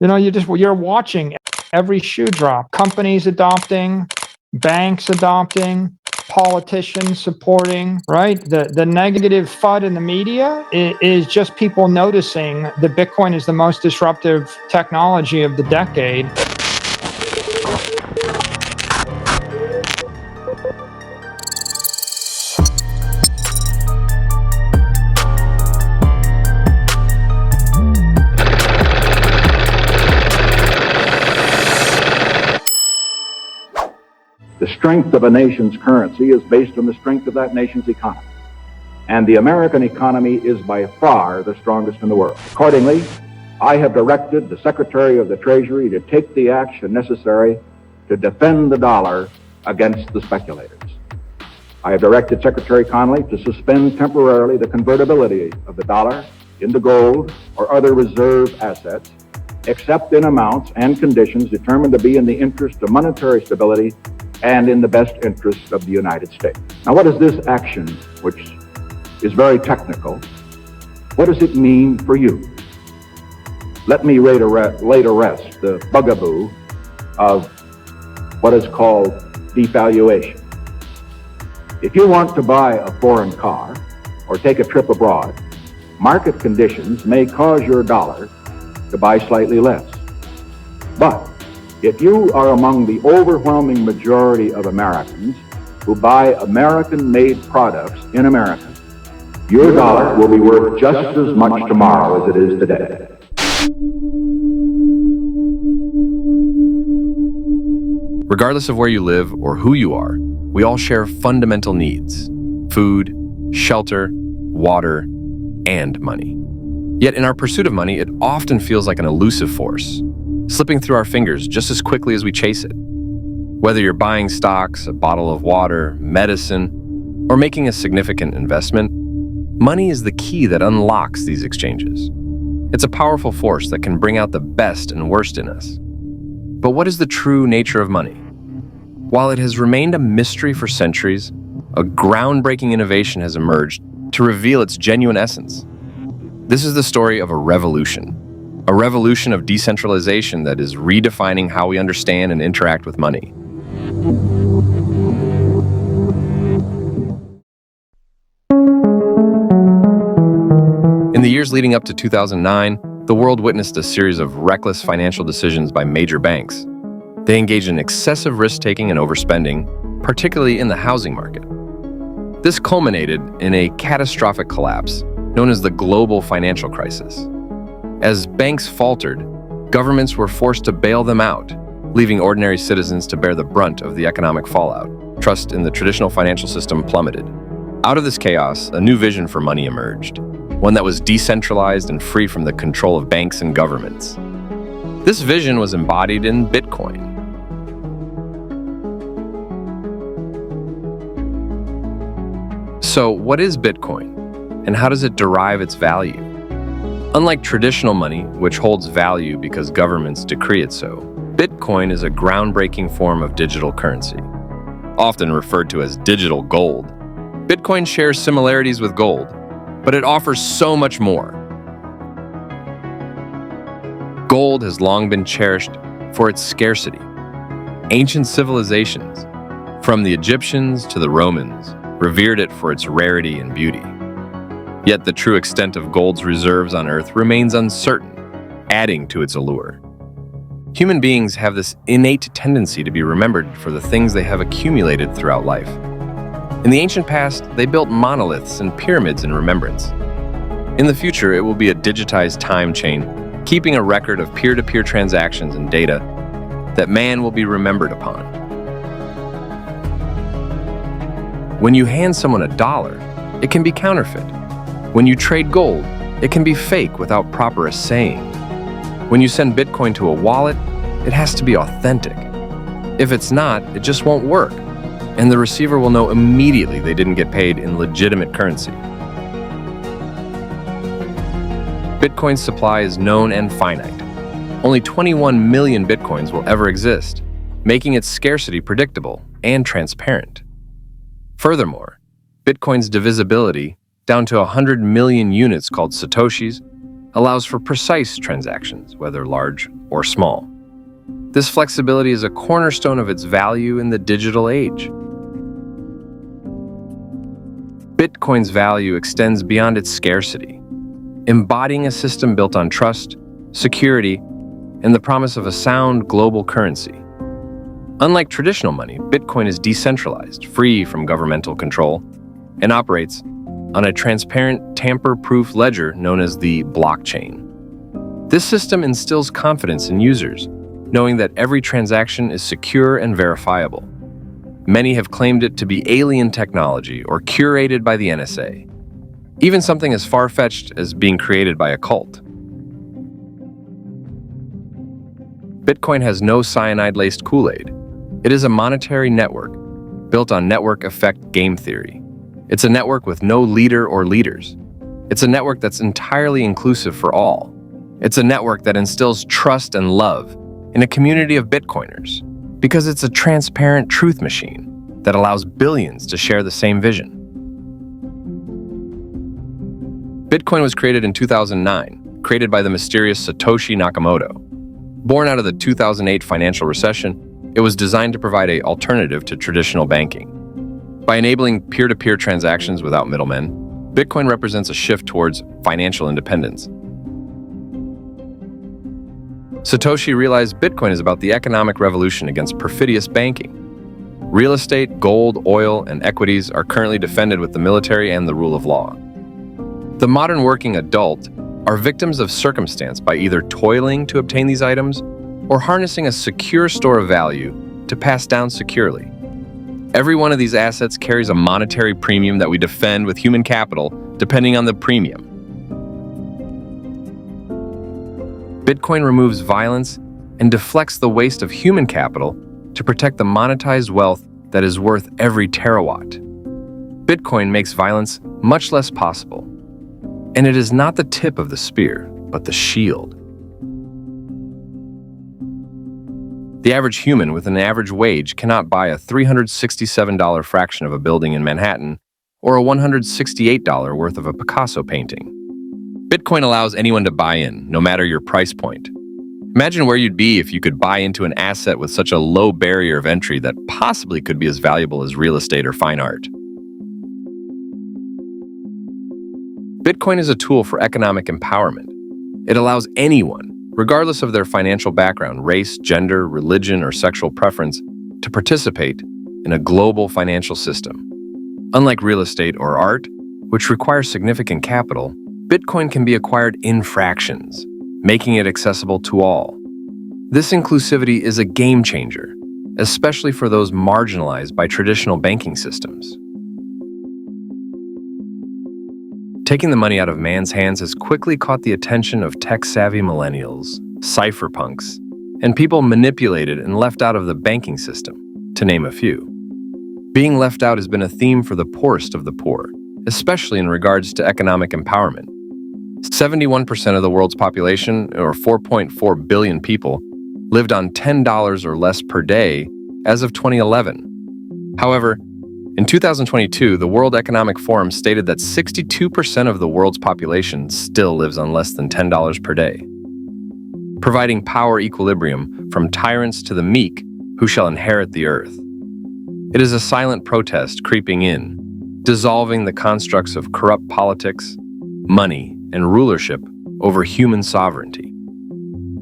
You're watching every shoe drop. Companies adopting, banks adopting, politicians supporting, right? The negative FUD in the media is just people noticing that Bitcoin is the most disruptive technology of the decade. The strength of a nation's currency is based on the strength of that nation's economy. And the American economy is by far the strongest in the world. Accordingly, I have directed the Secretary of the Treasury to take the action necessary to defend the dollar against the speculators. I have directed Secretary Connally to suspend temporarily the convertibility of the dollar into gold or other reserve assets, except in amounts and conditions determined to be in the interest of monetary stability and in the best interest of the United States. Now, what is this action, which is very technical, what does it mean for you? Let me lay to rest the bugaboo of what is called devaluation. If you want to buy a foreign car or take a trip abroad, market conditions may cause your dollar to buy slightly less. But if you are among the overwhelming majority of Americans who buy American-made products in America, your dollar will be worth just as much tomorrow as it is today. Regardless of where you live or who you are, we all share fundamental needs: food, shelter, water, and money. Yet in our pursuit of money, it often feels like an elusive force, slipping through our fingers just as quickly as we chase it. Whether you're buying stocks, a bottle of water, medicine, or making a significant investment, money is the key that unlocks these exchanges. It's a powerful force that can bring out the best and worst in us. But what is the true nature of money? While it has remained a mystery for centuries, a groundbreaking innovation has emerged to reveal its genuine essence. This is the story of a revolution of decentralization that is redefining how we understand and interact with money. In the years leading up to 2009, the world witnessed a series of reckless financial decisions by major banks. They engaged in excessive risk-taking and overspending, particularly in the housing market. This culminated in a catastrophic collapse known as the global financial crisis. As banks faltered, governments were forced to bail them out, leaving ordinary citizens to bear the brunt of the economic fallout. Trust in the traditional financial system plummeted. Out of this chaos, a new vision for money emerged, one that was decentralized and free from the control of banks and governments. This vision was embodied in Bitcoin. So, what is Bitcoin, and how does it derive its value? Unlike traditional money, which holds value because governments decree it so, Bitcoin is a groundbreaking form of digital currency. Often referred to as digital gold, Bitcoin shares similarities with gold, but it offers so much more. Gold has long been cherished for its scarcity. Ancient civilizations, from the Egyptians to the Romans, revered it for its rarity and beauty. Yet the true extent of gold's reserves on Earth remains uncertain, adding to its allure. Human beings have this innate tendency to be remembered for the things they have accumulated throughout life. In the ancient past, they built monoliths and pyramids in remembrance. In the future, it will be a digitized time chain, keeping a record of peer-to-peer transactions and data that man will be remembered upon. When you hand someone a dollar, it can be counterfeit. When you trade gold, it can be fake without proper assaying. When you send Bitcoin to a wallet, it has to be authentic. If it's not, it just won't work, and the receiver will know immediately they didn't get paid in legitimate currency. Bitcoin's supply is known and finite. Only 21 million Bitcoins will ever exist, making its scarcity predictable and transparent. Furthermore, Bitcoin's divisibility, down to 100 million units called satoshis, allows for precise transactions, whether large or small. This flexibility is a cornerstone of its value in the digital age. Bitcoin's value extends beyond its scarcity, embodying a system built on trust, security, and the promise of a sound global currency. Unlike traditional money, Bitcoin is decentralized, free from governmental control, and operates on a transparent, tamper-proof ledger known as the blockchain. This system instills confidence in users, knowing that every transaction is secure and verifiable. Many have claimed it to be alien technology or curated by the NSA, even something as far-fetched as being created by a cult. Bitcoin has no cyanide-laced Kool-Aid. It is a monetary network built on network effect game theory. It's a network with no leader or leaders. It's a network that's entirely inclusive for all. It's a network that instills trust and love in a community of Bitcoiners because it's a transparent truth machine that allows billions to share the same vision. Bitcoin was created in 2009, created by the mysterious Satoshi Nakamoto. Born out of the 2008 financial recession, it was designed to provide an alternative to traditional banking. By enabling peer-to-peer transactions without middlemen, Bitcoin represents a shift towards financial independence. Satoshi realized Bitcoin is about the economic revolution against perfidious banking. Real estate, gold, oil, and equities are currently defended with the military and the rule of law. The modern working adult are victims of circumstance by either toiling to obtain these items or harnessing a secure store of value to pass down securely. Every one of these assets carries a monetary premium that we defend with human capital, depending on the premium. Bitcoin removes violence and deflects the waste of human capital to protect the monetized wealth that is worth every terawatt. Bitcoin makes violence much less possible, and it is not the tip of the spear, but the shield. The average human with an average wage cannot buy a $367 fraction of a building in Manhattan or a $168 worth of a Picasso painting. Bitcoin allows anyone to buy in, no matter your price point. Imagine where you'd be if you could buy into an asset with such a low barrier of entry that possibly could be as valuable as real estate or fine art. Bitcoin is a tool for economic empowerment. It allows anyone, regardless of their financial background, race, gender, religion, or sexual preference, to participate in a global financial system. Unlike real estate or art, which require significant capital, Bitcoin can be acquired in fractions, making it accessible to all. This inclusivity is a game changer, especially for those marginalized by traditional banking systems. Taking the money out of man's hands has quickly caught the attention of tech-savvy millennials, cypherpunks, and people manipulated and left out of the banking system, to name a few. Being left out has been a theme for the poorest of the poor, especially in regards to economic empowerment. 71% of the world's population, or 4.4 billion people, lived on $10 or less per day as of 2011. However, in 2022, the World Economic Forum stated that 62% of the world's population still lives on less than $10 per day, providing power equilibrium from tyrants to the meek who shall inherit the earth. It is a silent protest creeping in, dissolving the constructs of corrupt politics, money, and rulership over human sovereignty.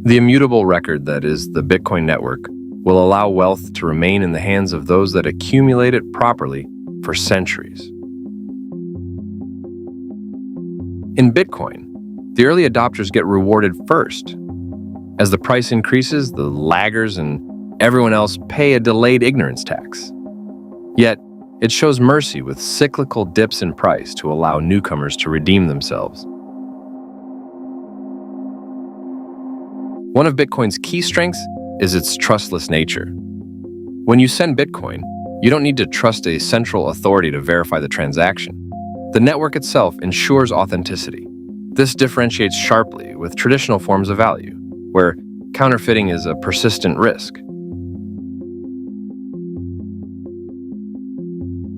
The immutable record that is the Bitcoin network will allow wealth to remain in the hands of those that accumulate it properly for centuries. In Bitcoin, the early adopters get rewarded first. As the price increases, the laggers and everyone else pay a delayed ignorance tax. Yet, it shows mercy with cyclical dips in price to allow newcomers to redeem themselves. One of Bitcoin's key strengths is its trustless nature. When you send Bitcoin, you don't need to trust a central authority to verify the transaction. The network itself ensures authenticity. This differentiates sharply with traditional forms of value, where counterfeiting is a persistent risk.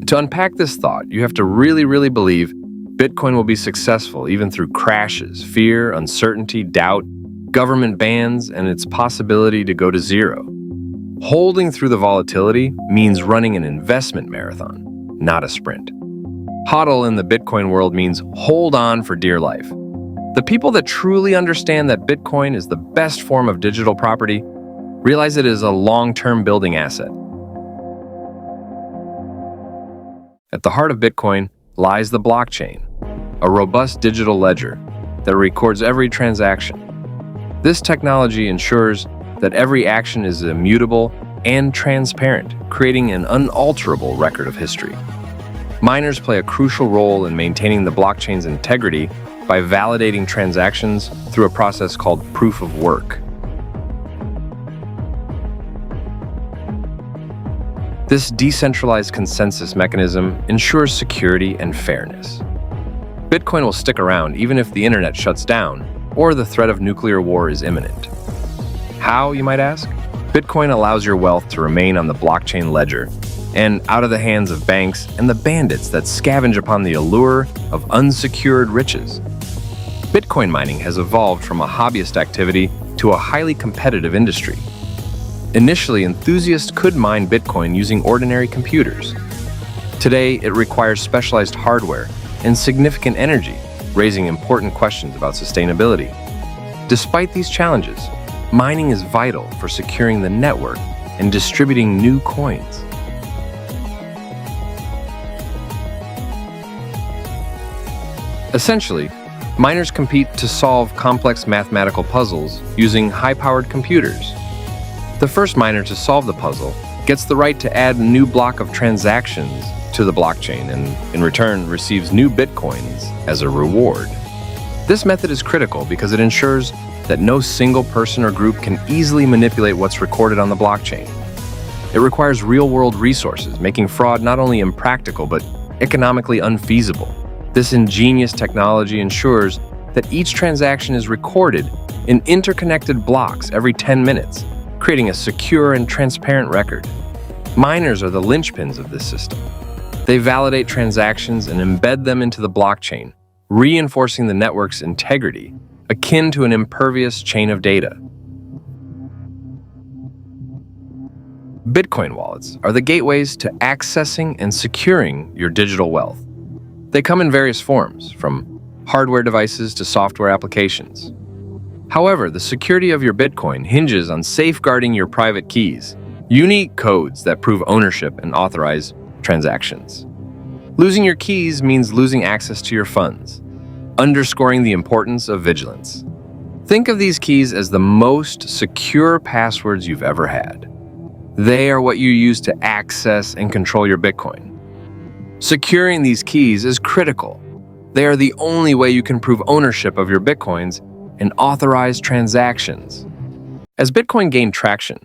To unpack this thought, you have to really believe Bitcoin will be successful even through crashes, fear, uncertainty, doubt, government bans, and its possibility to go to zero. Holding through the volatility means running an investment marathon, not a sprint. Hodl in the Bitcoin world means hold on for dear life. The people that truly understand that Bitcoin is the best form of digital property realize it is a long-term building asset. At the heart of Bitcoin lies the blockchain, a robust digital ledger that records every transaction. This technology ensures that every action is immutable and transparent, creating an unalterable record of history. Miners play a crucial role in maintaining the blockchain's integrity by validating transactions through a process called proof of work. This decentralized consensus mechanism ensures security and fairness. Bitcoin will stick around even if the internet shuts down or the threat of nuclear war is imminent. How, you might ask? Bitcoin allows your wealth to remain on the blockchain ledger and out of the hands of banks and the bandits that scavenge upon the allure of unsecured riches. Bitcoin mining has evolved from a hobbyist activity to a highly competitive industry. Initially, enthusiasts could mine Bitcoin using ordinary computers. Today, it requires specialized hardware and significant energy, raising important questions about sustainability. Despite these challenges, mining is vital for securing the network and distributing new coins. Essentially, miners compete to solve complex mathematical puzzles using high-powered computers. The first miner to solve the puzzle gets the right to add a new block of transactions to the blockchain and, in return, receives new bitcoins as a reward. This method is critical because it ensures that no single person or group can easily manipulate what's recorded on the blockchain. It requires real-world resources, making fraud not only impractical but economically unfeasible. This ingenious technology ensures that each transaction is recorded in interconnected blocks every 10 minutes, creating a secure and transparent record. Miners are the linchpins of this system. They validate transactions and embed them into the blockchain, reinforcing the network's integrity, akin to an impervious chain of data. Bitcoin wallets are the gateways to accessing and securing your digital wealth. They come in various forms, from hardware devices to software applications. However, the security of your Bitcoin hinges on safeguarding your private keys, unique codes that prove ownership and authorize transactions. Losing your keys means losing access to your funds, underscoring the importance of vigilance. Think of these keys as the most secure passwords you've ever had. They are what you use to access and control your Bitcoin. Securing these keys is critical. They are the only way you can prove ownership of your Bitcoins and authorize transactions. As Bitcoin gained traction,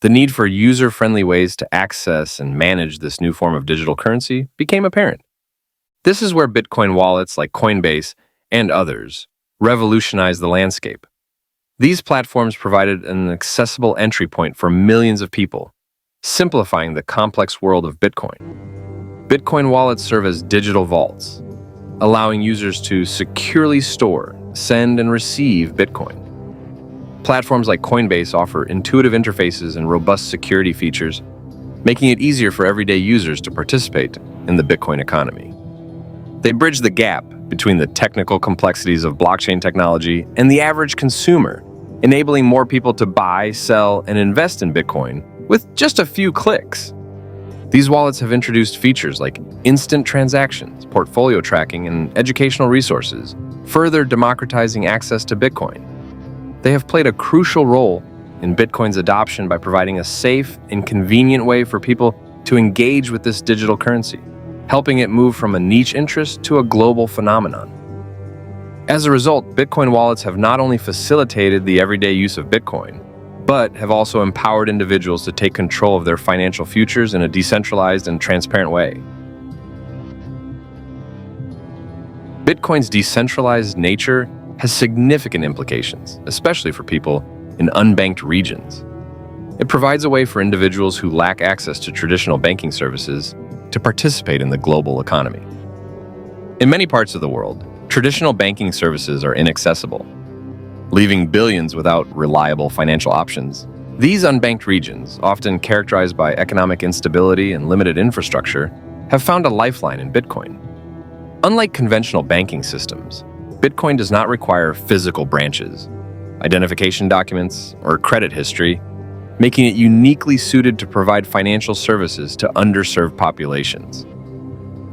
the need for user-friendly ways to access and manage this new form of digital currency became apparent. This is where Bitcoin wallets like Coinbase and others revolutionized the landscape. These platforms provided an accessible entry point for millions of people, simplifying the complex world of Bitcoin. Bitcoin wallets serve as digital vaults, allowing users to securely store, send, and receive Bitcoin. Platforms like Coinbase offer intuitive interfaces and robust security features, making it easier for everyday users to participate in the Bitcoin economy. They bridge the gap between the technical complexities of blockchain technology and the average consumer, enabling more people to buy, sell, and invest in Bitcoin with just a few clicks. These wallets have introduced features like instant transactions, portfolio tracking, and educational resources, further democratizing access to Bitcoin. They have played a crucial role in Bitcoin's adoption by providing a safe and convenient way for people to engage with this digital currency, helping it move from a niche interest to a global phenomenon. As a result, Bitcoin wallets have not only facilitated the everyday use of Bitcoin, but have also empowered individuals to take control of their financial futures in a decentralized and transparent way. Bitcoin's decentralized nature has significant implications, especially for people in unbanked regions. It provides a way for individuals who lack access to traditional banking services to participate in the global economy. In many parts of the world, traditional banking services are inaccessible. leaving billions without reliable financial options. These unbanked regions, often characterized by economic instability and limited infrastructure, have found a lifeline in Bitcoin. Unlike conventional banking systems, Bitcoin does not require physical branches, identification documents, or credit history, making it uniquely suited to provide financial services to underserved populations.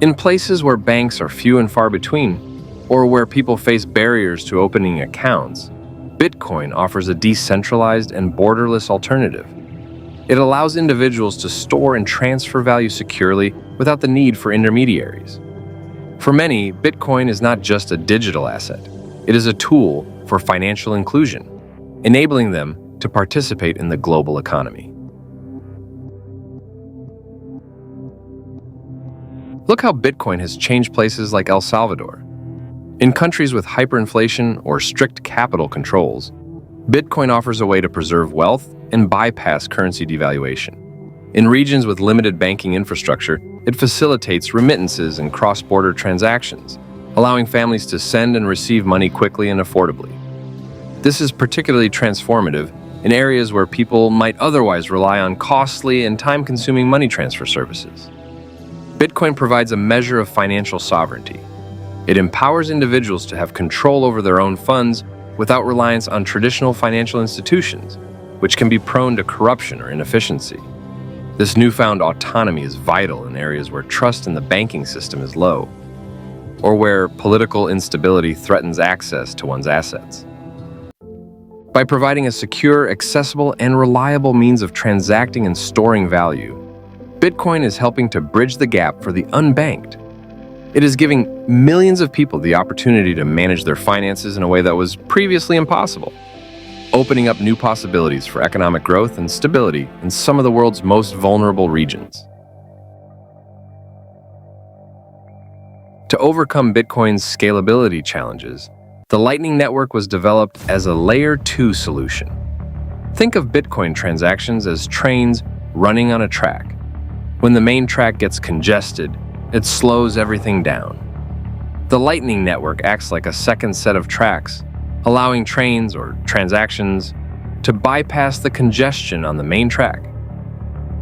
In places where banks are few and far between, or where people face barriers to opening accounts, Bitcoin offers a decentralized and borderless alternative. It allows individuals to store and transfer value securely without the need for intermediaries. For many, Bitcoin is not just a digital asset. It is a tool for financial inclusion, enabling them to participate in the global economy. Look how Bitcoin has changed places like El Salvador. In countries with hyperinflation or strict capital controls, Bitcoin offers a way to preserve wealth and bypass currency devaluation. In regions with limited banking infrastructure, it facilitates remittances and cross-border transactions, allowing families to send and receive money quickly and affordably. This is particularly transformative in areas where people might otherwise rely on costly and time-consuming money transfer services. Bitcoin provides a measure of financial sovereignty. It empowers individuals to have control over their own funds without reliance on traditional financial institutions, which can be prone to corruption or inefficiency. This newfound autonomy is vital in areas where trust in the banking system is low, or where political instability threatens access to one's assets. By providing a secure, accessible, and reliable means of transacting and storing value, Bitcoin is helping to bridge the gap for the unbanked. It is giving millions of people the opportunity to manage their finances in a way that was previously impossible, opening up new possibilities for economic growth and stability in some of the world's most vulnerable regions. To overcome Bitcoin's scalability challenges, the Lightning Network was developed as a Layer 2 solution. Think of Bitcoin transactions as trains running on a track. When the main track gets congested, it slows everything down. The Lightning Network acts like a second set of tracks, allowing trains or transactions to bypass the congestion on the main track.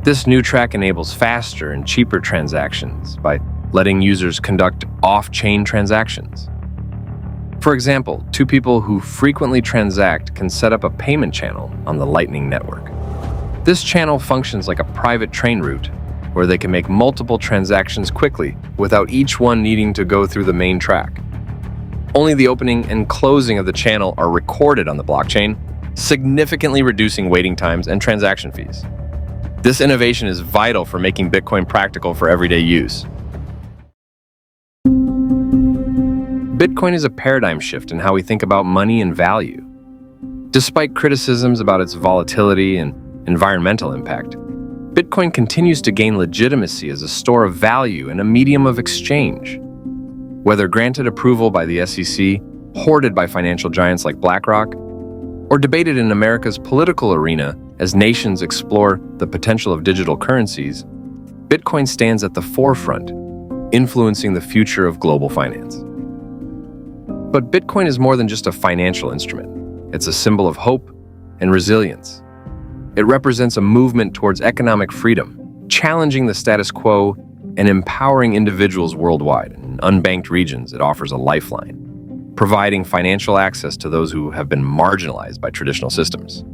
This new track enables faster and cheaper transactions by letting users conduct off-chain transactions. For example, two people who frequently transact can set up a payment channel on the Lightning Network. This channel functions like a private train route, where they can make multiple transactions quickly without each one needing to go through the main track. Only the opening and closing of the channel are recorded on the blockchain, significantly reducing waiting times and transaction fees. This innovation is vital for making Bitcoin practical for everyday use. Bitcoin is a paradigm shift in how we think about money and value. Despite criticisms about its volatility and environmental impact, Bitcoin continues to gain legitimacy as a store of value and a medium of exchange. Whether granted approval by the SEC, hoarded by financial giants like BlackRock, or debated in America's political arena as nations explore the potential of digital currencies, Bitcoin stands at the forefront, influencing the future of global finance. But Bitcoin is more than just a financial instrument. It's a symbol of hope and resilience. It represents a movement towards economic freedom, challenging the status quo and empowering individuals worldwide. In unbanked regions, it offers a lifeline, providing financial access to those who have been marginalized by traditional systems.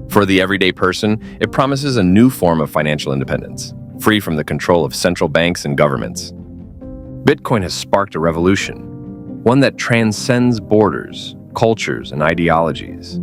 For the everyday person, it promises a new form of financial independence, free from the control of central banks and governments. Bitcoin has sparked a revolution, one that transcends borders, cultures, and ideologies.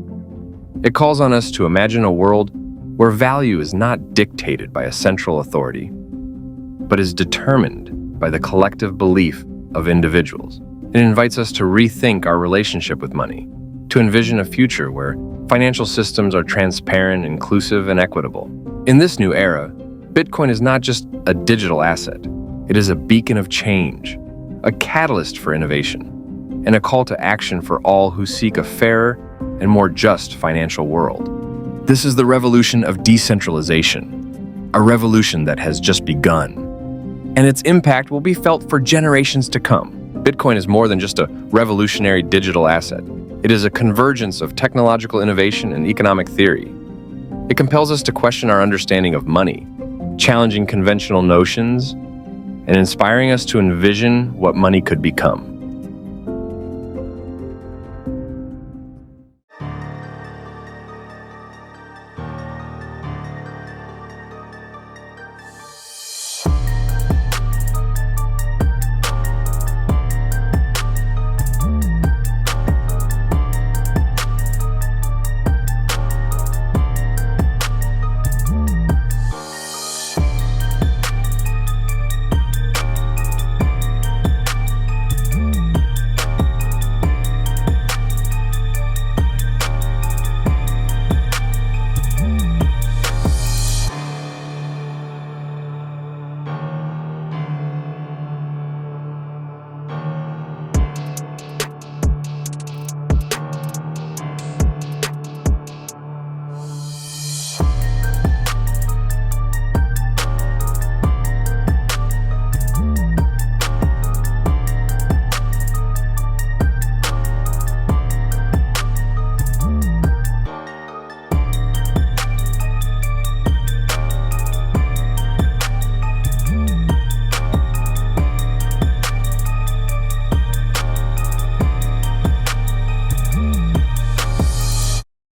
It calls on us to imagine a world where value is not dictated by a central authority, but is determined by the collective belief of individuals. It invites us to rethink our relationship with money, to envision a future where financial systems are transparent, inclusive, and equitable. In this new era, Bitcoin is not just a digital asset. It is a beacon of change, a catalyst for innovation, and a call to action for all who seek a fairer and more just financial world. This is the revolution of decentralization, a revolution that has just begun, and its impact will be felt for generations to come. Bitcoin is more than just a revolutionary digital asset. It is a convergence of technological innovation and economic theory. It compels us to question our understanding of money, challenging conventional notions, and inspiring us to envision what money could become.